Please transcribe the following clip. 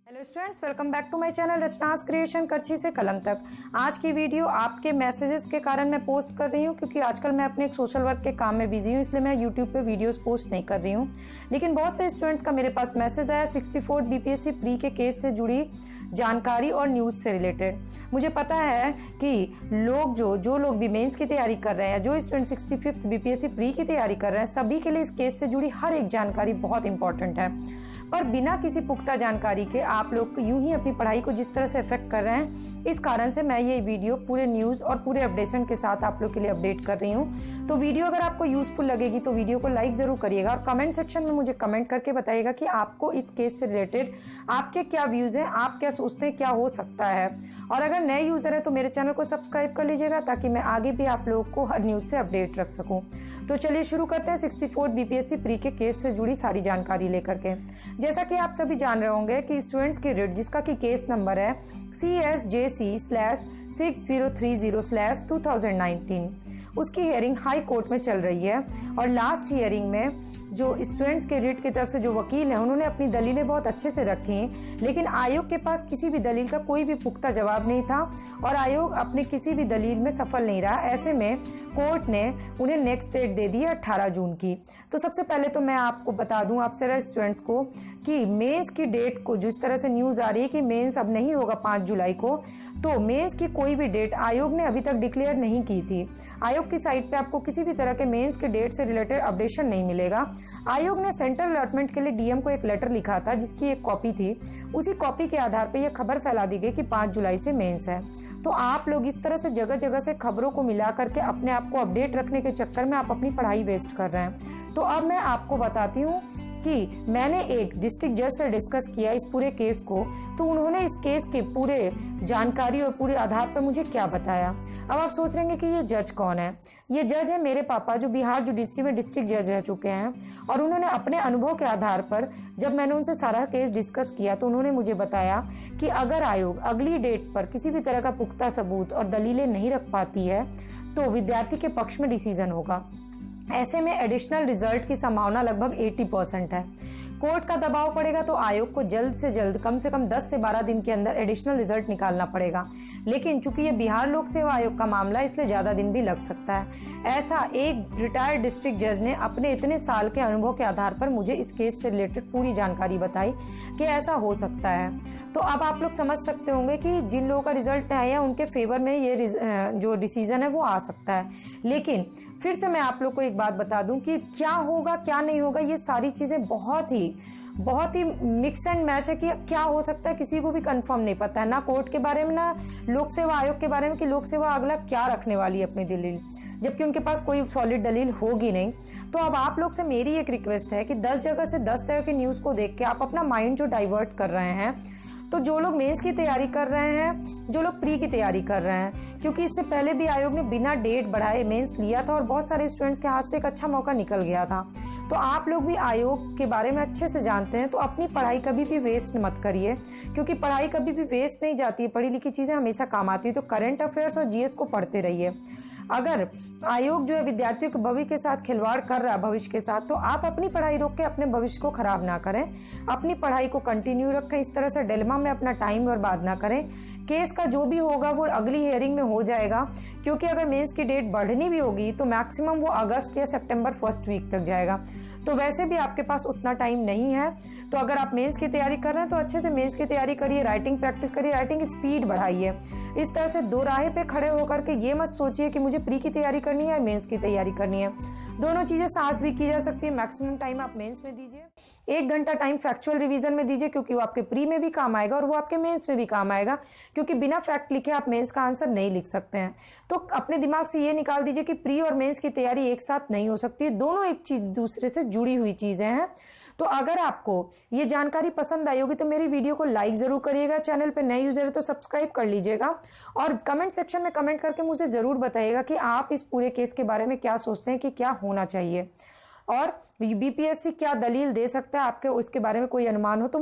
Hello students, welcome back to my channel Rachna's creation करछी से कलम तक। आज की वीडियो आपके मैसेजेस के कारण मैं पोस्ट कर रही हूँ क्योंकि आजकल मैं अपने एक सोशल वर्क के काम में बिजी हूँ, इसलिए मैं यूट्यूब पे वीडियोस पोस्ट नहीं कर रही हूँ। लेकिन बहुत से स्टूडेंट्स का मेरे पास मैसेज आया 64 बीपीएससी प्री के केस से जुड़ी जानकारी और न्यूज़ से रिलेटेड। मुझे पता है कि जो लोग भी मेंस की तैयारी कर रहे हैं, जो स्टूडेंट 65th बीपीएससी प्री की तैयारी कर रहे हैं, सभी के लिए इस केस से जुड़ी हर एक जानकारी बहुत इंपॉर्टेंट है। पर बिना किसी पुख्ता जानकारी के आप लोग यूं ही अपनी पढ़ाई को जिस तरह से इफेक्ट कर रहे हैं, इस कारण से मैं ये वीडियो पूरे न्यूज़ और पूरे अपडेशन के साथ आप लोग के लिए अपडेट कर रही हूँ। तो वीडियो अगर आपको यूजफुल लगेगी तो वीडियो को लाइक ज़रूर करिएगा और कमेंट सेक्शन में मुझे कमेंट करके बताइएगा कि आपको इस केस से रिलेटेड आपके क्या व्यूज़ हैं, आप क्या सोचते हैं क्या हो सकता है। और अगर नए यूज़र है तो मेरे चैनल को सब्सक्राइब कर लीजिएगा ताकि मैं आगे भी आप लोगों को हर न्यूज़ से अपडेट रख सकूँ। तो चलिए शुरू करते हैं 64 बीपीएससी प्री के केस से जुड़ी सारी जानकारी लेकर के। जैसा कि आप सभी जान रहे होंगे कि स्टूडेंट्स की रिट जिसका कि केस नंबर है CSJC/6030/2019, उसकी हियरिंग हाई कोर्ट में चल रही है। और लास्ट हियरिंग में जो स्टूडेंट्स के रिट की तरफ से जो वकील हैं उन्होंने अपनी दलीलें बहुत अच्छे से रखी, लेकिन आयोग के पास किसी भी दलील का कोई भी पुख्ता जवाब नहीं था और आयोग अपने किसी भी दलील में सफल नहीं रहा। ऐसे में कोर्ट ने उन्हें नेक्स्ट डेट दे दी है 18 जून की। तो सबसे पहले तो मैं आपको बता दूं, आप सारे स्टूडेंट्स को, कि मेंस की डेट को जिस तरह से न्यूज़ आ रही है कि मेंस अब नहीं होगा 5 जुलाई को, तो मेंस की कोई भी डेट आयोग ने अभी तक डिक्लेयर नहीं की थी। आयोग की साइट पे आपको किसी भी तरह के मेंस के डेट से रिलेटेड अपडेशन नहीं मिलेगा। आयोग ने सेंट्रल अलॉटमेंट के लिए डीएम को एक लेटर लिखा था जिसकी एक कॉपी थी। उसी कॉपी के आधार पे यह खबर फैला दी गई कि 5 जुलाई से मेंस है। तो आप लोग इस तरह से जगह जगह से खबरों को मिला करके अपने आप को अपडेट रखने के चक्कर में आप अपनी पढ़ाई वेस्ट कर रहे हैं। तो अब मैं आपको बताती हूँ कि मैंने एक डिस्ट्रिक्ट जज से डिस्कस किया इस पूरे केस को, तो उन्होंने इस केस के पूरे जानकारी और पूरे आधार पर मुझे क्या बताया। अब आप सोच रहे हैं कि ये जज कौन है। ये जज है मेरे पापा, जो बिहार जुडिशरी में डिस्ट्रिक्ट जज रह चुके हैं। और उन्होंने अपने अनुभव के आधार पर, जब मैंने उनसे सारा केस डिस्कस किया, तो उन्होंने मुझे बताया कि अगर आयोग अगली डेट पर किसी भी तरह का पुख्ता सबूत और दलीलें नहीं रख पाती है तो विद्यार्थी के पक्ष में डिसीजन होगा। ऐसे में एडिशनल रिजल्ट की संभावना लगभग 80% है। कोर्ट का दबाव पड़ेगा तो आयोग को जल्द से जल्द कम से कम 10 से 12 दिन के अंदर एडिशनल रिजल्ट निकालना पड़ेगा। लेकिन चूंकि ये बिहार लोक सेवा आयोग का मामला है, इसलिए ज़्यादा दिन भी लग सकता है। ऐसा एक रिटायर्ड डिस्ट्रिक्ट जज ने अपने इतने साल के अनुभव के आधार पर मुझे इस केस से रिलेटेड पूरी जानकारी बताई कि ऐसा हो सकता है। तो अब आप लोग समझ सकते होंगे कि जिन लोगों का रिजल्ट नहीं आया उनके फेवर में ये जो डिसीजन है वो आ सकता है। लेकिन फिर से मैं आप लोग को एक बात बता दूं कि क्या होगा क्या नहीं होगा, ये सारी चीज़ें बहुत ही मिक्स एंड मैच है कि क्या हो सकता है, किसी को भी कंफर्म नहीं पता है, ना कोर्ट के बारे में ना लोक सेवा आयोग के बारे में कि लोक सेवा अगला क्या रखने वाली है अपनी दलील, जबकि उनके पास कोई सॉलिड दलील होगी नहीं। तो अब आप लोग से मेरी एक रिक्वेस्ट है कि 10 जगह से 10 तरह की न्यूज़ को देख के आप अपना माइंड जो डाइवर्ट कर रहे हैं, तो जो लोग मेंस की तैयारी कर रहे हैं, जो लोग प्री की तैयारी कर रहे हैं, क्योंकि इससे पहले भी आयोग ने बिना डेट बढ़ाए मेंस लिया था और बहुत सारे स्टूडेंट्स के हाथ से एक अच्छा मौका निकल गया था। तो आप लोग भी आयोग के बारे में अच्छे से जानते हैं, तो अपनी पढ़ाई कभी भी वेस्ट मत करिए, क्योंकि पढ़ाई कभी भी वेस्ट नहीं जाती है। पढ़ी लिखी चीज़ें हमेशा काम आती है। तो करंट अफेयर्स और जीएस को पढ़ते रहिए। अगर आयोग जो है विद्यार्थियों के भविष्य के साथ खिलवाड़ कर रहा है, भविष्य के साथ, तो आप अपनी पढ़ाई रोक के अपने भविष्य को खराब ना करें, अपनी पढ़ाई को कंटिन्यू रखें। इस तरह से डिलेमा में अपना टाइम बर्बाद ना करें। केस का जो भी होगा वो अगली हियरिंग में हो जाएगा, क्योंकि अगर मेंस की डेट बढ़नी भी होगी तो मैक्सिमम वो अगस्त या सितंबर फर्स्ट वीक तक जाएगा। तो वैसे भी आपके पास उतना टाइम नहीं है। तो अगर आप मेंस की तैयारी कर रहे हैं तो अच्छे से मेंस की तैयारी करिए, राइटिंग प्रैक्टिस करिए, राइटिंग स्पीड बढ़ाइए। इस तरह से दो राहे पे खड़े होकर के ये मत सोचिए कि मुझे प्री की तैयारी करनी है या मेंस की तैयारी करनी है। दोनों चीज़ें साथ भी की जा सकती है। मैक्सिमम टाइम आप मेंस में दीजिए, 1 घंटा टाइम फैक्चुअल रिवीजन में दीजिए, क्योंकि वो आपके प्री में भी काम आएगा और वो आपके मेंस में भी काम आएगा, क्योंकि बिना फैक्ट लिखे आप मेंस का आंसर नहीं लिख सकते हैं। तो अपने दिमाग से ये निकाल दीजिए कि प्री और मेंस की तैयारी एक साथ नहीं हो सकती, दोनों एक चीज दूसरे से जुड़ी हुई चीजें हैं। तो अगर आपको ये जानकारी पसंद आई होगी तो मेरी वीडियो को लाइक जरूर करिएगा, चैनल पे नए यूजर है तो सब्सक्राइब कर लीजिएगा और कमेंट सेक्शन में कमेंट करके मुझे जरूर बताइएगा कि आप इस पूरे केस के बारे में क्या सोचते हैं कि क्या होना चाहिए और बीपीएससी क्या दलील दे सकता है, आपके उसके बारे में कोई अनुमान हो तो मुझे